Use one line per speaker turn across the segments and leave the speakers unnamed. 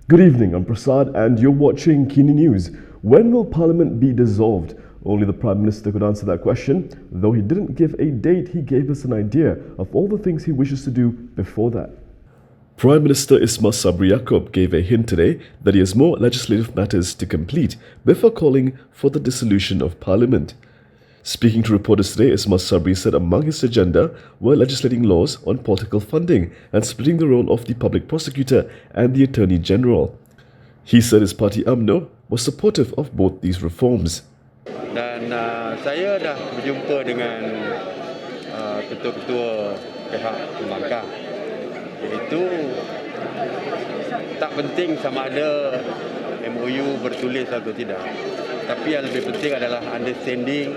Good evening, I'm Prasad and you're watching KiniNews. When will Parliament be dissolved? Only the Prime Minister could answer that question. Though he didn't give a date, he gave us an idea of all the things he wishes to do before that. Prime Minister Ismail Sabri Yaakob gave a hint today that he has more legislative matters to complete before calling for the dissolution of Parliament. Speaking to reporters today, Ismail Sabri said among his agenda were legislating laws on political funding and splitting the role of the public prosecutor and the Attorney General. He said his party UMNO was supportive of both these reforms.
Dan saya dah berjumpa dengan ketua-ketua pihak pembangkang, iaitu tak penting sama ada MOU bertulis atau tidak, tapi yang lebih penting adalah understanding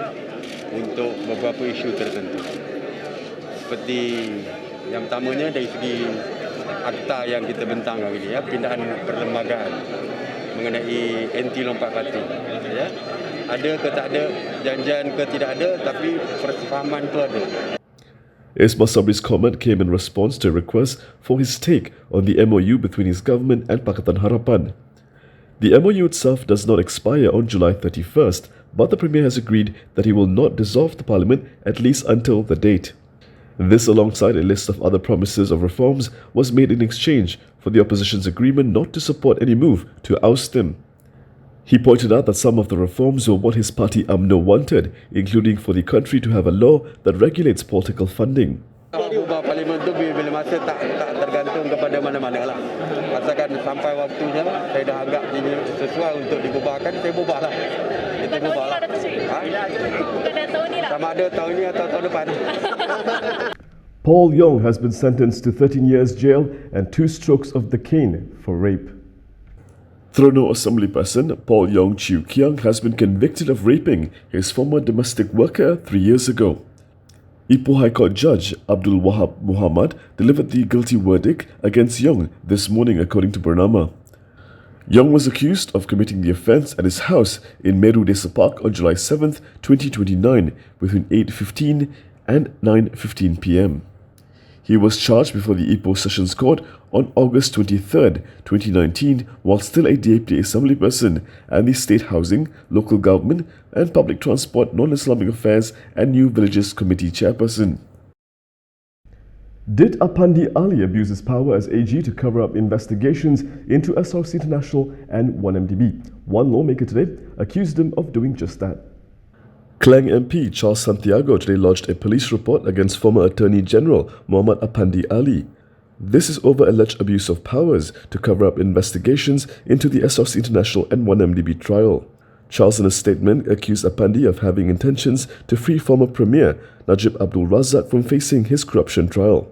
untuk beberapa isu tertentu. Seperti yang pertamanya dari segi akta yang kita bentang hari ini, pindahan perlembagaan mengenai anti lompat parti. Ya. Ada ke tak ada, janjian ke tidak ada, tapi persefahaman itu ada.
Ismail Sabri's comment came in response to a request for his take on the MOU between his government and Pakatan Harapan. The MOU itself does not expire on July 31st, but the Premier has agreed that he will not dissolve the Parliament at least until the date. This, alongside a list of other promises of reforms, was made in exchange for the opposition's agreement not to support any move to oust him. He pointed out that some of the reforms were what his party UMNO wanted, including for the country to have a law that regulates political funding.
Ubah parlimen tu bila masa tak tergantung kepada mana-mana lah. Asalkan sampai waktunya saya dah anggap ini sesuai untuk diubahkan, saya ubahlah. Itu ubahlah. Sama ada tahun ini atau tahun depan.
Paul Yong has been sentenced to 13 years jail and 2 strokes of the cane for rape. Trono Assembly Person Paul Yong Chew Kiang has been convicted of raping his former domestic worker 3 years ago. Ipoh High Court Judge Abdul Wahab Muhammad delivered the guilty verdict against Yong this morning, according to Bernama. Yong was accused of committing the offence at his house in Meru Desa Park on July 7, 2029, between 8:15 and 9:15 p.m. He was charged before the Ipoh Sessions Court on August 23, 2019, while still a DAP Assembly person and the State Housing, Local Government and Public Transport, Non-Islamic Affairs and New Villages Committee chairperson. Did Apandi Ali abuse his power as AG to cover up investigations into SRC International and 1MDB? One lawmaker today accused him of doing just that. Klang MP Charles Santiago today lodged a police report against former Attorney General Muhammad Apandi Ali. This is over alleged abuse of powers to cover up investigations into the SRC International and 1MDB trial. Charles, in a statement, accused Apandi of having intentions to free former Premier Najib Abdul Razak from facing his corruption trial.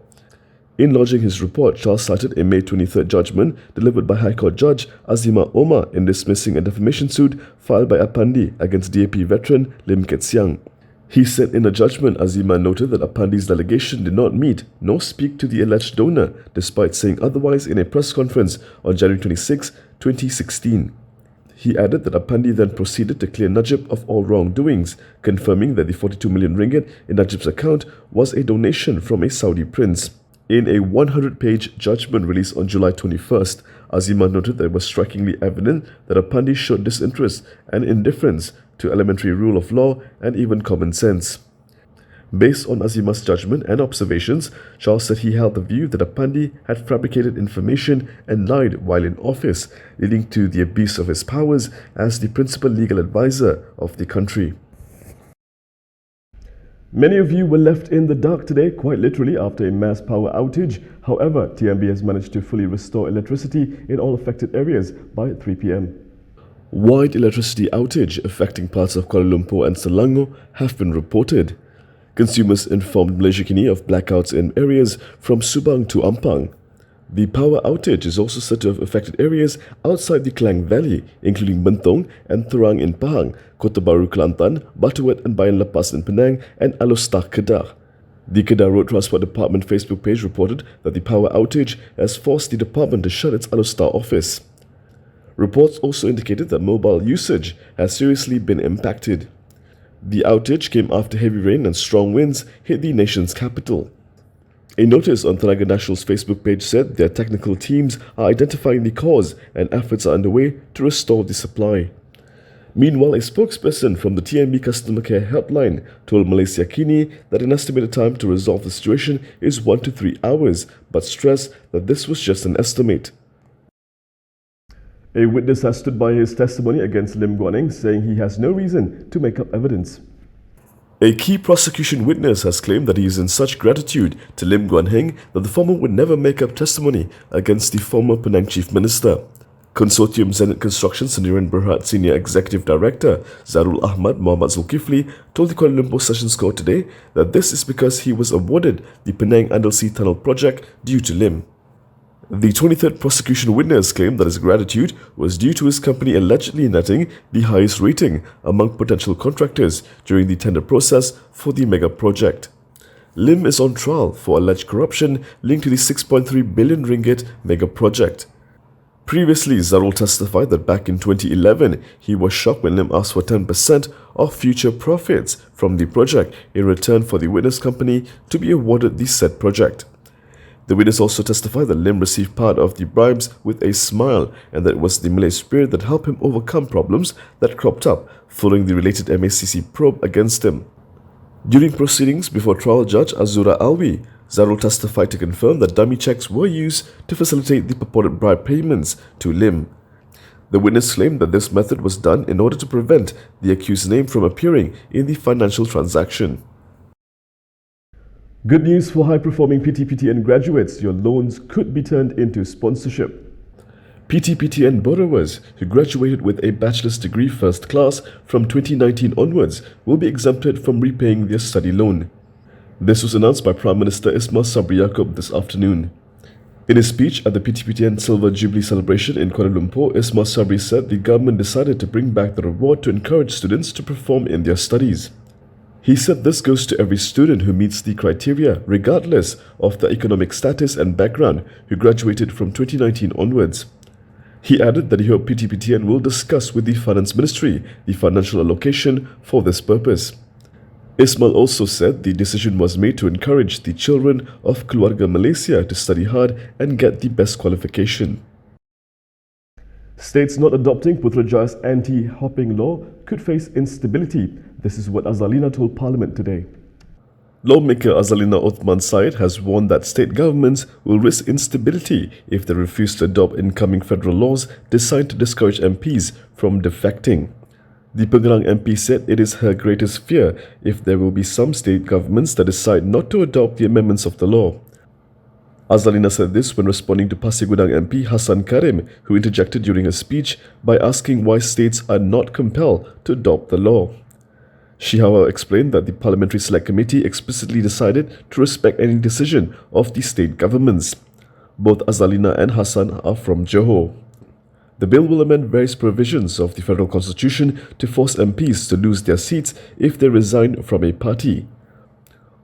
In lodging his report, Charles cited a May 23rd judgment delivered by High Court Judge Azima Omar in dismissing a defamation suit filed by Apandi against DAP veteran Lim Ket Siang. He said in a judgment, Azima noted that Apandi's delegation did not meet nor speak to the alleged donor, despite saying otherwise in a press conference on January 26, 2016. He added that Apandi then proceeded to clear Najib of all wrongdoings, confirming that the 42 million ringgit in Najib's account was a donation from a Saudi prince. In a 100-page judgment released on July 21st, Azima noted that it was strikingly evident that Apandi showed disinterest and indifference to elementary rule of law and even common sense. Based on Azima's judgment and observations, Charles said he held the view that Apandi had fabricated information and lied while in office, leading to the abuse of his powers as the principal legal advisor of the country. Many of you were left in the dark today, quite literally, after a mass power outage. However, TMB has managed to fully restore electricity in all affected areas by 3 p.m. Wide electricity outage affecting parts of Kuala Lumpur and Selangor have been reported. Consumers informed Malaysia Kini of blackouts in areas from Subang to Ampang. The power outage is also said to have affected areas outside the Klang Valley, including Bentong and Terang in Pahang, Kota Baru Kelantan, Batuat and Bayan Lepas in Penang, and Alostar Kedah. The Kedah Road Transport Department Facebook page reported that the power outage has forced the department to shut its Alostar office. Reports also indicated that mobile usage has seriously been impacted. The outage came after heavy rain and strong winds hit the nation's capital. A notice on Tenaga Nasional's Facebook page said their technical teams are identifying the cause and efforts are underway to restore the supply. Meanwhile, a spokesperson from the TNB Customer Care Helpline told Malaysia Kini that an estimated time to resolve the situation is 1 to 3 hours, but stressed that this was just an estimate. A witness has stood by his testimony against Lim Guan Eng, saying he has no reason to make up evidence. A key prosecution witness has claimed that he is in such gratitude to Lim Guan Eng that the former would never make up testimony against the former Penang Chief Minister. Consortium Zenit Construction Sendirian Berhad Senior Executive Director Zarul Ahmad Muhammad Zulkifli told the Kuala Lumpur Sessions Court today that this is because he was awarded the Penang Andelsi Tunnel project due to Lim. The 23rd prosecution witness claimed that his gratitude was due to his company allegedly netting the highest rating among potential contractors during the tender process for the mega project. Lim is on trial for alleged corruption linked to the 6.3 billion ringgit mega project. Previously, Zarul testified that back in 2011, he was shocked when Lim asked for 10% of future profits from the project in return for the witness company to be awarded the said project. The witness also testified that Lim received part of the bribes with a smile and that it was the Malay spirit that helped him overcome problems that cropped up following the related MACC probe against him. During proceedings before trial judge Azura Alwi, Zarul testified to confirm that dummy checks were used to facilitate the purported bribe payments to Lim. The witness claimed that this method was done in order to prevent the accused's name from appearing in the financial transaction. Good news for high-performing PTPTN graduates. Your loans could be turned into sponsorship. PTPTN borrowers who graduated with a bachelor's degree first class from 2019 onwards will be exempted from repaying their study loan. This was announced by Prime Minister Ismail Sabri Yaakob this afternoon. In his speech at the PTPTN Silver Jubilee celebration in Kuala Lumpur, Ismail Sabri said the government decided to bring back the reward to encourage students to perform in their studies. He said this goes to every student who meets the criteria, regardless of their economic status and background, who graduated from 2019 onwards. He added that he hoped PTPTN will discuss with the Finance Ministry the financial allocation for this purpose. Ismail also said the decision was made to encourage the children of Keluarga Malaysia to study hard and get the best qualification. States not adopting Putrajaya's anti-hopping law could face instability. This is what Azalina told Parliament today. Lawmaker Azalina Othman Said has warned that state governments will risk instability if they refuse to adopt incoming federal laws designed to discourage MPs from defecting. The Pengerang MP said it is her greatest fear if there will be some state governments that decide not to adopt the amendments of the law. Azalina said this when responding to Pasir Gudang MP Hassan Karim, who interjected during her speech by asking why states are not compelled to adopt the law. She, however, explained that the Parliamentary Select Committee explicitly decided to respect any decision of the state governments. Both Azalina and Hassan are from Johor. The bill will amend various provisions of the Federal Constitution to force MPs to lose their seats if they resign from a party.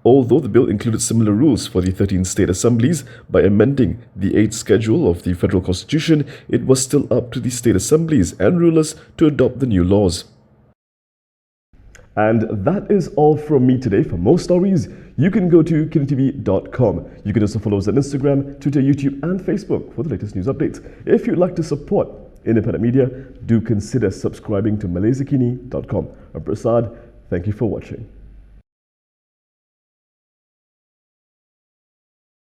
Although the bill included similar rules for the 13 state assemblies, by amending the 8th schedule of the Federal Constitution, it was still up to the state assemblies and rulers to adopt the new laws. And that is all from me today. For more stories, you can go to KiniTV.com. You can also follow us on Instagram, Twitter, YouTube and Facebook for the latest news updates. If you'd like to support independent media, do consider subscribing to MalaysiaKini.com. I'm Prasad. Thank you for watching.